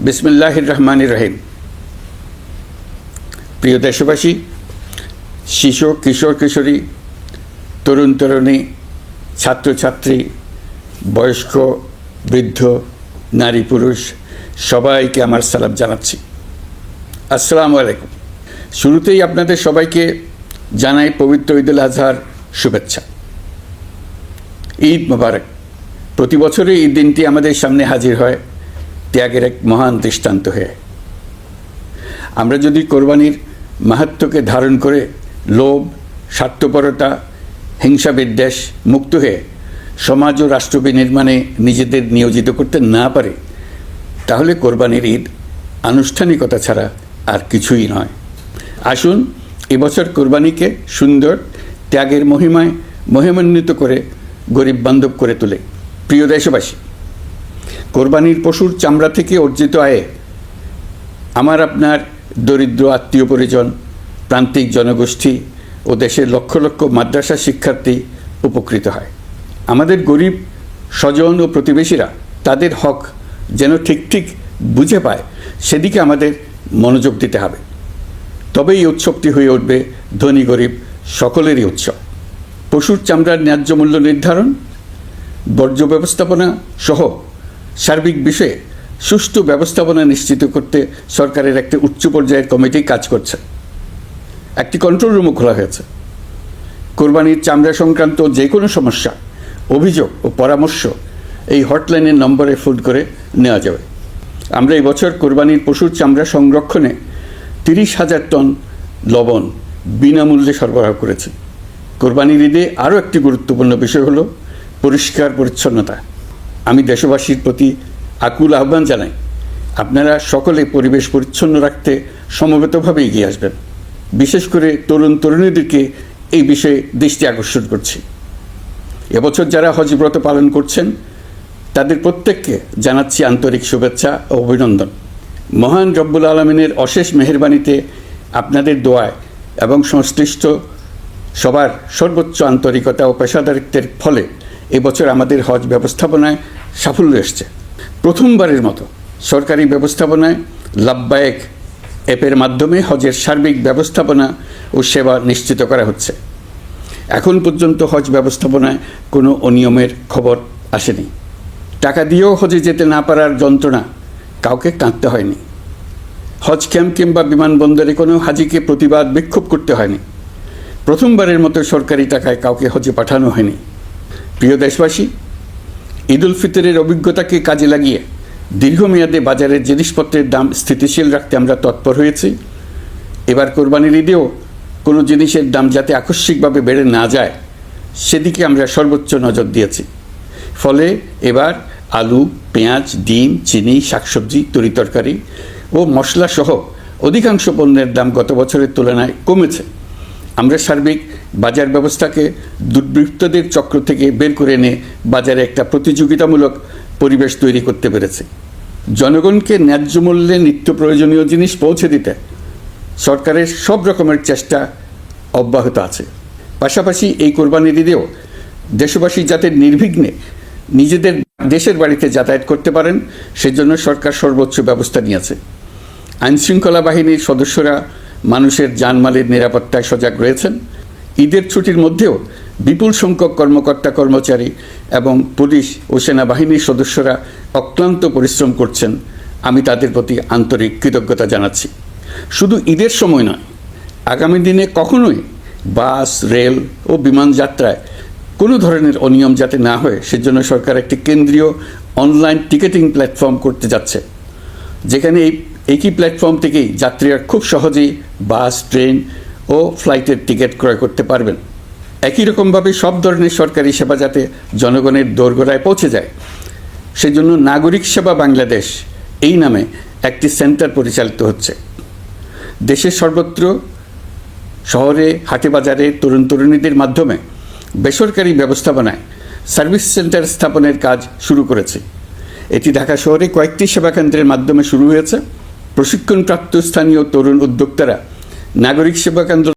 বিসমিল্লাহির রহমানির রহিম। প্রিয় দেশবাসী, শিশু, কিশোর কিশোরী, তরুণ তরুণী, ছাত্রছাত্রী, বয়স্ক, বৃদ্ধ, নারী পুরুষ সবাইকে আমার সালাম জানাচ্ছি। আসসালামু আলাইকুম। শুরুতেই আপনাদের সবাইকে জানাই পবিত্র ঈদুল আজহার শুভেচ্ছা। ঈদ মোবারক। প্রতি বছরই এই দিনটি আমাদের সামনে হাজির হয় ত্যাগের এক মহান দৃষ্টান্ত হয়ে। আমরা যদি কোরবানির মাহাত্ম্যকে ধারণ করে লোভ, স্বার্থপরতা, হিংসা বিদ্বেষ মুক্ত হয়ে সমাজ ও রাষ্ট্র বিনির্মাণে নিজেদের নিয়োজিত করতে না পারি, তাহলে কোরবানির ঈদ আনুষ্ঠানিকতা ছাড়া আর কিছুই নয়। আসুন এবছর কোরবানিকে সুন্দর, ত্যাগের মহিমায় মহিমান্বিত করে গরিব বান্ধব করে তোলে। প্রিয় দেশবাসী, কোরবানির পশুর চামড়া থেকে অর্জিত আয়ে আমার আপনার দরিদ্র আত্মীয় পরিজন, প্রান্তিক জনগোষ্ঠী ও দেশের লক্ষ লক্ষ মাদ্রাসা শিক্ষার্থী উপকৃত হয়। আমাদের গরিব স্বজন ও প্রতিবেশীরা তাদের হক যেন ঠিক বুঝে পায়, সেদিকে আমাদের মনোযোগ দিতে হবে। তবেই এই উৎসবটি হয়ে উঠবে ধনী গরিব সকলেরই উৎসব। পশুর চামড়ার ন্যায্য মূল্য নির্ধারণ, বর্জ্য ব্যবস্থাপনা সহ সার্বিক বিষয়ে সুষ্ঠু ব্যবস্থাপনা নিশ্চিত করতে সরকারের একটি উচ্চ পর্যায়ের কমিটি কাজ করছে। একটি কন্ট্রোল রুমও খোলা হয়েছে। কোরবানির চামড়া সংক্রান্ত যে কোনো সমস্যা, অভিযোগ ও পরামর্শ এই হটলাইনের নম্বরে ফোন করে নেওয়া যাবে। আমরা এই বছর কোরবানির পশুর চামড়া সংরক্ষণে 30,000 টন লবণ বিনামূল্যে সরবরাহ করেছি। কোরবানির ঈদে আরও একটি গুরুত্বপূর্ণ বিষয় হলো পরিষ্কার পরিচ্ছন্নতা। আমি দেশবাসীর প্রতি আকুল আহ্বান জানাই, আপনারা সকলে পরিবেশ পরিচ্ছন্ন রাখতে সমবেতভাবে এগিয়ে আসবেন। বিশেষ করে তরুণ তরুণীদেরকে এই বিষয়ে দৃষ্টি আকর্ষণ করছি। এবছর যারা হজ ব্রত পালন করছেন তাদের প্রত্যেককে জানাচ্ছি আন্তরিক শুভেচ্ছা ও অভিনন্দন। মহান রব্বুল আলমিনের অশেষ মেহেরবানিতে, আপনাদের দোয়ায় এবং সংশ্লিষ্ট সবার সর্বোচ্চ আন্তরিকতা ও পেশাদারিত্বের ফলে এবছর আমাদের হজ ব্যবস্থাপনায় সাফল্য এসছে। প্রথমবারের মতো সরকারি ব্যবস্থাপনায় লাব্বায়েক অ্যাপের মাধ্যমে হজের সার্বিক ব্যবস্থাপনা ও সেবা নিশ্চিত করা হচ্ছে। এখন পর্যন্ত হজ ব্যবস্থাপনায় কোনো অনিয়মের খবর আসেনি। টাকা দিয়েও হজে যেতে না পারার যন্ত্রণা কাউকে কাঁদতে হয়নি। হজ ক্যাম্প কিংবা বিমানবন্দরে কোনো হাজিকে প্রতিবাদ বিক্ষোভ করতে হয়নি। প্রথমবারের মতো সরকারি টাকায় কাউকে হজে পাঠানো হয়নি। প্রিয় দেশবাসী, ঈদুল ফিতরের অভিজ্ঞতাকে কাজে লাগিয়ে দীর্ঘমেয়াদে বাজারের জিনিসপত্রের দাম স্থিতিশীল রাখতে আমরা তৎপর হয়েছি। এবার কোরবানির ঈদেও কোনো জিনিসের দাম যাতে আকস্মিকভাবে বেড়ে না যায়, সেদিকে আমরা সর্বোচ্চ নজর দিয়েছি। ফলে এবার আলু, পেঁয়াজ, ডিম, চিনি, শাকসবজি, তরিতরকারি ও মশলাসহ অধিকাংশ পণ্যের দাম গত বছরের তুলনায় কমেছে। আমরা সার্বিক বাজার ব্যবস্থাকে দুর্বৃত্তদের চক্র থেকে বের করে এনে বাজারে একটা প্রতিযোগিতামূলক পরিবেশ তৈরি করতে পেরেছি। জনগণকে ন্যায্য মূল্যে নিত্য প্রয়োজনীয় জিনিস পৌঁছে দিতে সরকারের সব রকমের চেষ্টা অব্যাহত আছে। পাশাপাশি এই কোরবানির ঈদেও দেশবাসী যাতে নির্বিঘ্নে নিজেদের দেশের বাড়িতে যাতায়াত করতে পারেন, সেজন্য সরকার সর্বোচ্চ ব্যবস্থা নিয়েছে। আইনশৃঙ্খলা বাহিনীর সদস্যরা মানুষের জানমালের নিরাপত্তায় সজাগ রয়েছেন। ঈদের ছুটির মধ্যেও বিপুল সংখ্যক কর্মকর্তা কর্মচারী এবং পুলিশ ও সেনাবাহিনীর সদস্যরা অক্লান্ত পরিশ্রম করছেন। আমি তাদের প্রতি আন্তরিক কৃতজ্ঞতা জানাচ্ছি। শুধু ঈদের সময় নয়, আগামী দিনে কখনোই বাস, রেল ও বিমান যাত্রায় কোনো ধরনের অনিয়ম যাতে না হয়, সেজন্য সরকার একটি কেন্দ্রীয় অনলাইন টিকেটিং প্ল্যাটফর্ম করতে যাচ্ছে, যেখানে একই প্ল্যাটফর্ম থেকেই যাত্রীরা খুব সহজেই বাস, ট্রেন ও ফ্লাইটের টিকিট ক্রয় করতে পারবেন। একই রকমভাবে সব ধরনের সরকারি সেবা যাতে জনগণের দোরগোড়ায় পৌঁছে যায়, সেজন্য নাগরিক সেবা বাংলাদেশ এই নামে একটি সেন্টার পরিচালিত হচ্ছে। দেশের সর্বত্র শহরে, হাটে বাজারে তরুণ তরুণীদের মাধ্যমে বেসরকারি ব্যবস্থাপনায় সার্ভিস সেন্টার স্থাপনের কাজ শুরু করেছে। এটি ঢাকা শহরে কয়েকটি সেবা কেন্দ্রের মাধ্যমে শুরু হয়েছে। প্রশিক্ষণপ্রাপ্ত স্থানীয় তরুণ উদ্যোক্তারা নাগরিক সেবা কেন্দ্র